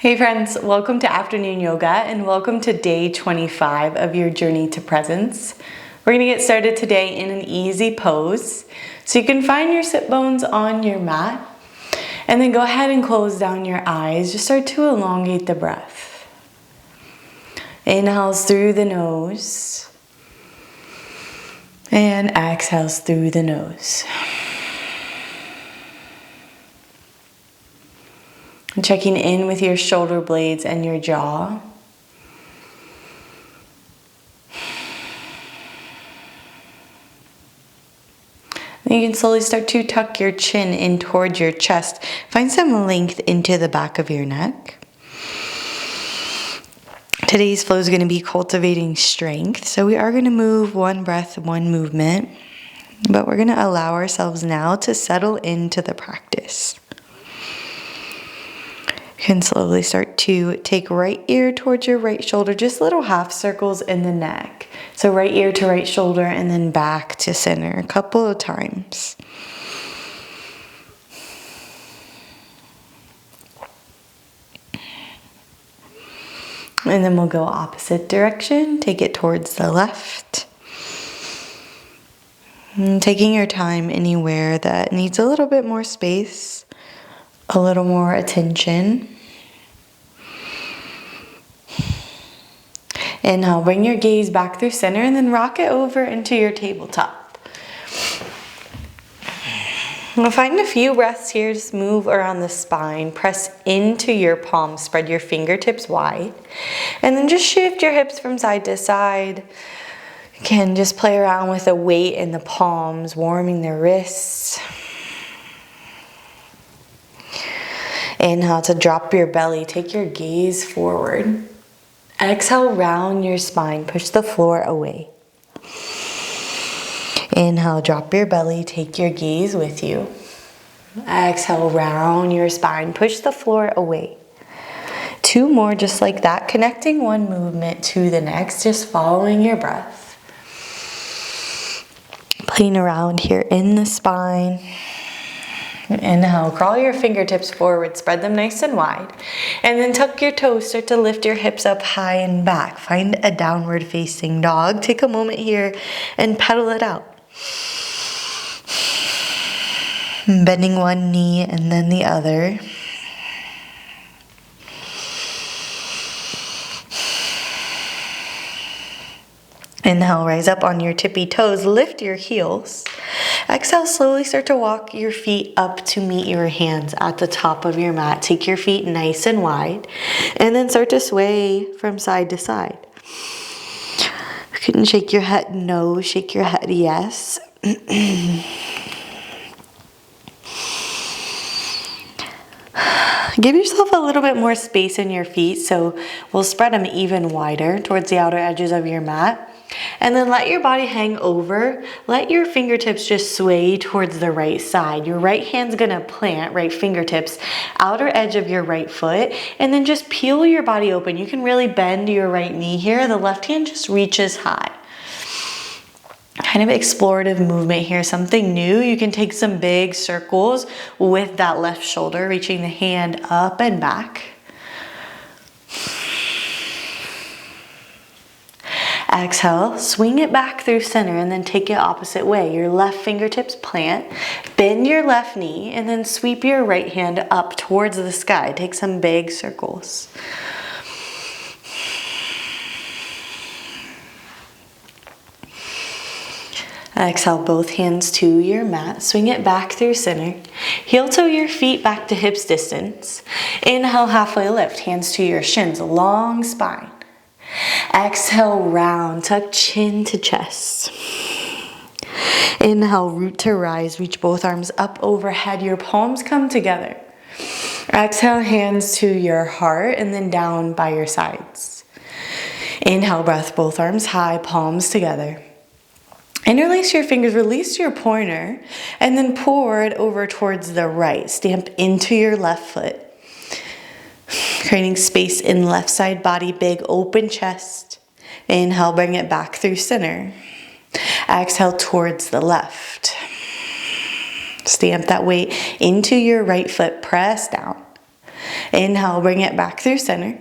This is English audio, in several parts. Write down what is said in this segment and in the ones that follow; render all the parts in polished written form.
Hey friends, welcome to afternoon yoga and welcome to day 25 of your journey to presence. We're going to get started today in an easy pose. So you can find your sit bones on your mat and then go ahead and close down your eyes. Just start to elongate the breath. Inhales through the nose and exhales through the nose. And checking in with your shoulder blades and your jaw. Then you can slowly start to tuck your chin in towards your chest. Find some length into the back of your neck. Today's flow is going to be cultivating strength. So we are going to move one breath, one movement. But we're going to allow ourselves now to settle into the practice. You can slowly start to take right ear towards your right shoulder, just little half circles in the neck. So right ear to right shoulder and then back to center a couple of times. And then we'll go opposite direction, take it towards the left. And taking your time anywhere that needs a little bit more space, a little more attention. Inhale, bring your gaze back through center and then rock it over into your tabletop. We'll find a few breaths here. Just move around the spine, press into your palms, spread your fingertips wide, and then just shift your hips from side to side. You can just play around with the weight in the palms, warming the wrists. Inhale to drop your belly, take your gaze forward. Exhale, round your spine, push the floor away. Inhale, drop your belly, take your gaze with you. Exhale, round your spine, push the floor away. Two more just like that, connecting one movement to the next, just following your breath. Playing around here in the spine. Inhale, crawl your fingertips forward, spread them nice and wide. And then tuck your toes, start to lift your hips up high and back. Find a downward facing dog. Take a moment here and pedal it out. Bending one knee and then the other. Inhale, rise up on your tippy toes, lift your heels. Exhale, slowly start to walk your feet up to meet your hands at the top of your mat. Take your feet nice and wide, and then start to sway from side to side. You can shake your head no, shake your head yes. Give yourself a little bit more space in your feet, so we'll spread them even wider towards the outer edges of your mat. And then let your body hang over. Let your fingertips just sway towards the right side. Your right hand's gonna plant, right fingertips, outer edge of your right foot, and then just peel your body open. You can really bend your right knee here. The left hand just reaches high. Kind of explorative movement here, something new. You can take some big circles with that left shoulder, reaching the hand up and back. Exhale, swing it back through center and then take it opposite way. Your left fingertips plant, bend your left knee, and then sweep your right hand up towards the sky. Take some big circles. Exhale, both hands to your mat. Swing it back through center. Heel toe your feet back to hips distance. Inhale, halfway lift. Hands to your shins, long spine. Exhale, round, tuck chin to chest. Inhale, root to rise. Reach both arms up overhead. Your palms come together. Exhale, hands to your heart and then down by your sides. Inhale, breath, both arms high, palms together. Interlace your fingers, release your pointer, and then pour it over towards the right. Stamp into your left foot. Creating space in left side body, big open chest. Inhale, bring it back through center. Exhale towards the left. Stamp that weight into your right foot, press down. Inhale, bring it back through center.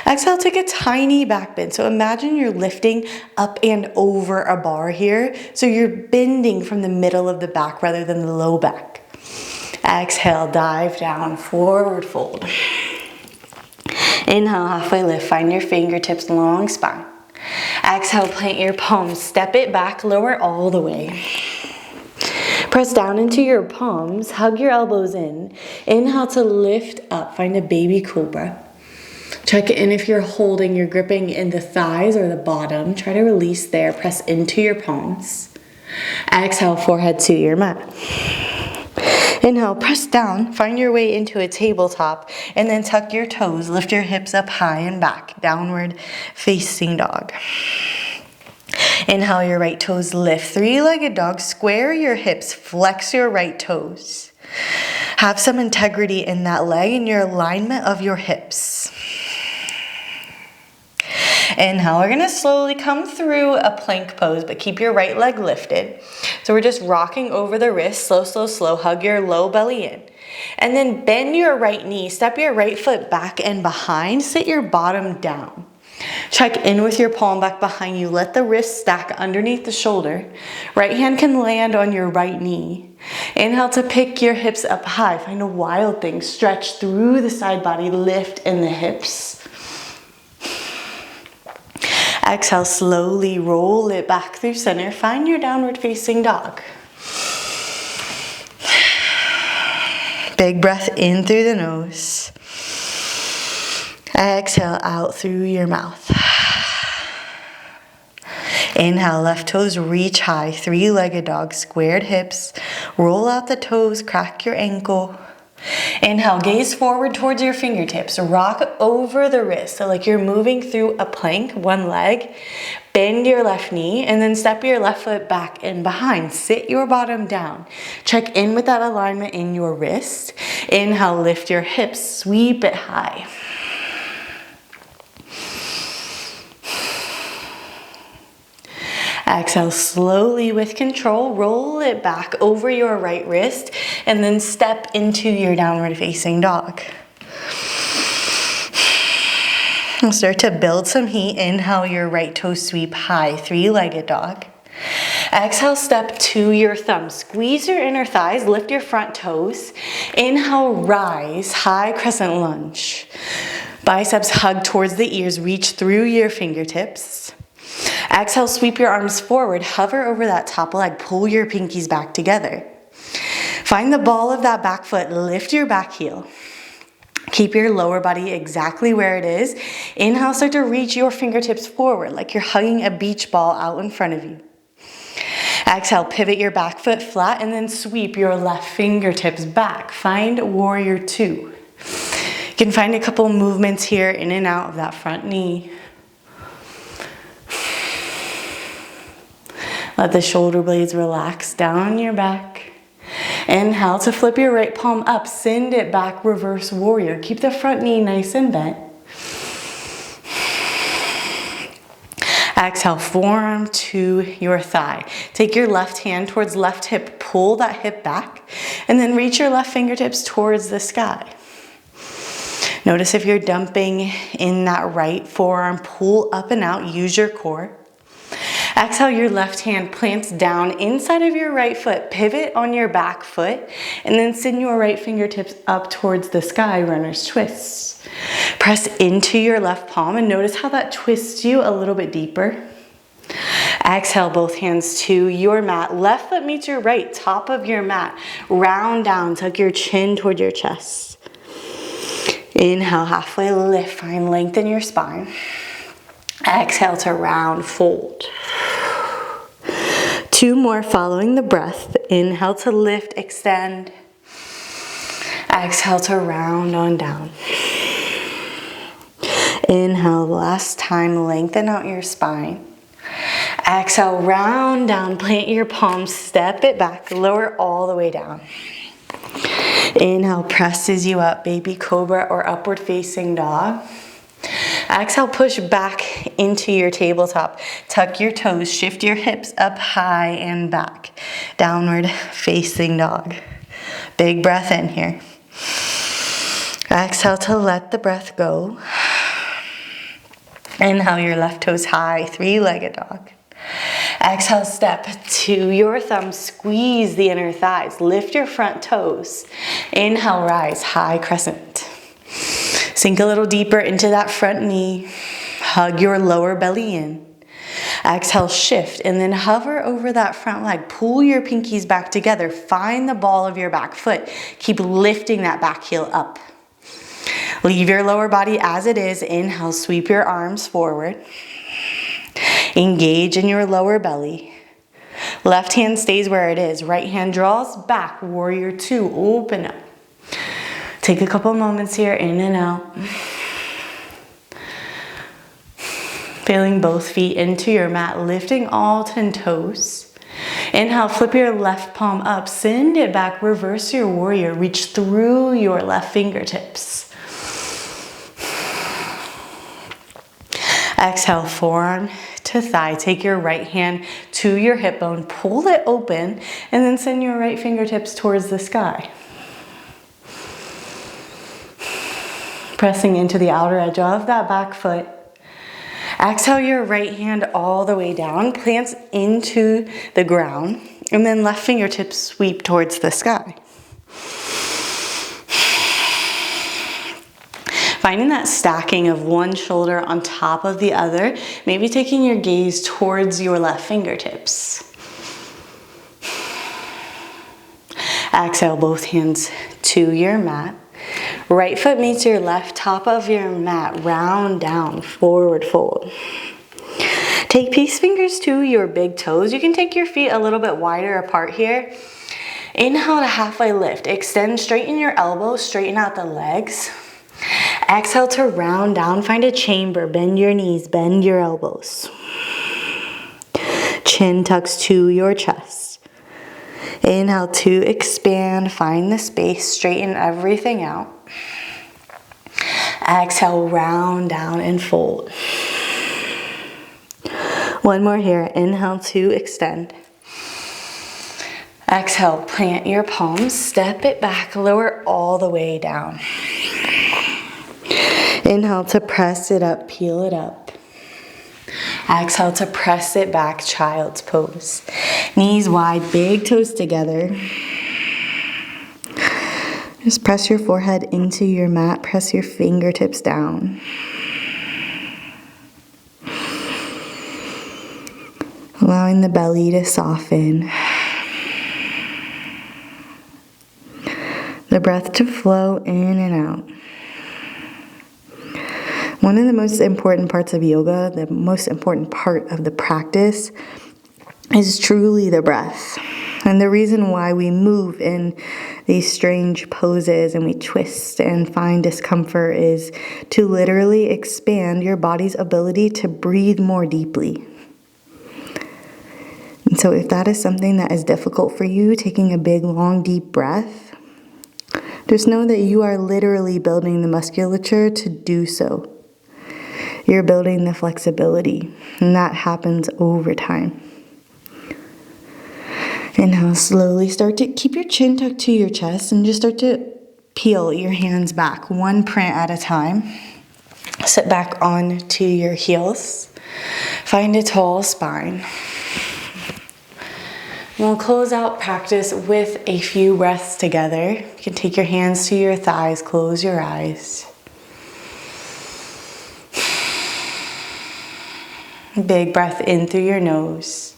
Exhale, take a tiny back bend. So imagine you're lifting up and over a bar here. So you're bending from the middle of the back rather than the low back. Exhale, dive down, forward fold. Inhale, halfway lift. Find your fingertips, long spine. Exhale, plant your palms. Step it back, lower all the way. Press down into your palms, hug your elbows in. Inhale to lift up, find a baby cobra. Check in if you're holding, you're gripping in the thighs or the bottom. Try to release there, press into your palms. Exhale, forehead to your mat. Inhale, press down, find your way into a tabletop, and then tuck your toes, lift your hips up high and back, downward facing dog. Inhale, your right toes lift, three-legged dog, square your hips, flex your right toes. Have some integrity in that leg and your alignment of your hips. Inhale, we're gonna slowly come through a plank pose, but keep your right leg lifted. So we're just rocking over the wrist, slow, slow, slow, hug your low belly in. And then bend your right knee, step your right foot back and behind, sit your bottom down. Check in with your palm back behind you. Let the wrist stack underneath the shoulder. Right hand can land on your right knee. Inhale to pick your hips up high. Find a wild thing. Stretch through the side body. Lift in the hips. Exhale, slowly roll it back through center. Find your downward facing dog. Big breath in through the nose. Exhale out through your mouth. Inhale, left toes reach high, three-legged dog, squared hips. Roll out the toes, crack your ankle. Inhale, gaze forward towards your fingertips. Rock over the wrist, so like you're moving through a plank, one leg. Bend your left knee and then step your left foot back and behind. Sit your bottom down. Check in with that alignment in your wrist. Inhale, lift your hips, sweep it high. Exhale slowly with control, roll it back over your right wrist and then step into your downward facing dog. We'll start to build some heat. Inhale, your right toe sweep high, three-legged dog. Exhale, step to your thumbs. Squeeze your inner thighs, lift your front toes. Inhale, rise, high crescent lunge. Biceps hug towards the ears, reach through your fingertips. Exhale, sweep your arms forward, hover over that top leg, pull your pinkies back together. Find the ball of that back foot, lift your back heel. Keep your lower body exactly where it is. Inhale, start to reach your fingertips forward like you're hugging a beach ball out in front of you. Exhale, pivot your back foot flat and then sweep your left fingertips back. Find warrior two. You can find a couple movements here in and out of that front knee. Let the shoulder blades relax down your back. Inhale to flip your right palm up, send it back, reverse warrior. Keep the front knee nice and bent. Exhale, forearm to your thigh. Take your left hand towards left hip, pull that hip back, and then reach your left fingertips towards the sky. Notice if you're dumping in that right forearm, pull up and out, use your core. Exhale, your left hand plants down inside of your right foot, pivot on your back foot, and then send your right fingertips up towards the sky, runner's twist. Press into your left palm and notice how that twists you a little bit deeper. Exhale, both hands to your mat. Left foot meets your right, top of your mat. Round down, tuck your chin toward your chest. Inhale, halfway lift, find length in your spine. Exhale to round fold. Two more following the breath. Inhale to lift, extend. Exhale to round on down. Inhale, last time, lengthen out your spine. Exhale, round down, plant your palms, step it back, lower all the way down. Inhale, presses you up, baby cobra or upward facing dog. Exhale, push back into your tabletop. Tuck your toes, shift your hips up high and back. Downward facing dog. Big breath in here. Exhale to let the breath go. Inhale your left toes high, three-legged dog. Exhale, step to your thumbs, squeeze the inner thighs, lift your front toes. Inhale, rise, high crescent. Sink a little deeper into that front knee. Hug your lower belly in. Exhale, shift, and then hover over that front leg. Pull your pinkies back together. Find the ball of your back foot. Keep lifting that back heel up. Leave your lower body as it is. Inhale, sweep your arms forward. Engage in your lower belly. Left hand stays where it is. Right hand draws back. Warrior two, open up. Take a couple moments here, in and out. Feeling both feet into your mat, lifting all 10 toes. Inhale, flip your left palm up, send it back, reverse your warrior, reach through your left fingertips. Exhale, forearm to thigh. Take your right hand to your hip bone, pull it open, and then send your right fingertips towards the sky. Pressing into the outer edge of that back foot. Exhale your right hand all the way down, plants into the ground, and then left fingertips sweep towards the sky. Finding that stacking of one shoulder on top of the other, maybe taking your gaze towards your left fingertips. Exhale both hands to your mat. Right foot meets your left, top of your mat, round down, forward fold. Take peace fingers to your big toes. You can take your feet a little bit wider apart here. Inhale to halfway lift. Extend, straighten your elbows, straighten out the legs. Exhale to round down, find a chamber, bend your knees, bend your elbows. Chin tucks to your chest. Inhale to expand, find the space, straighten everything out. Exhale, round down and fold. One more here, inhale to extend. Exhale, plant your palms, step it back, lower all the way down. Inhale to press it up, peel it up. Exhale to press it back, child's pose. Knees wide, big toes together. Just press your forehead into your mat, press your fingertips down. Allowing the belly to soften. The breath to flow in and out. One of the most important parts of yoga, the most important part of the practice, is truly the breath. And the reason why we move in these strange poses and we twist and find discomfort is to literally expand your body's ability to breathe more deeply. And so if that is something that is difficult for you, taking a big, long, deep breath, just know that you are literally building the musculature to do so. You're building the flexibility, and that happens over time. And now slowly start to keep your chin tucked to your chest and just start to peel your hands back, one print at a time. Sit back onto your heels. Find a tall spine. We'll close out practice with a few breaths together. You can take your hands to your thighs, close your eyes. Big breath in through your nose.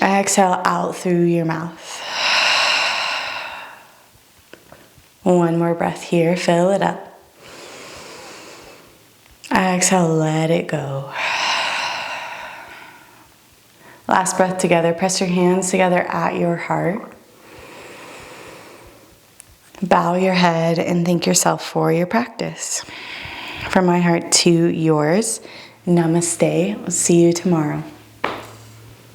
Exhale out through your mouth. One more breath here, fill it up. Exhale, let it go. Last breath together, press your hands together at your heart. Bow your head and thank yourself for your practice. From my heart to yours, namaste. We'll see you tomorrow.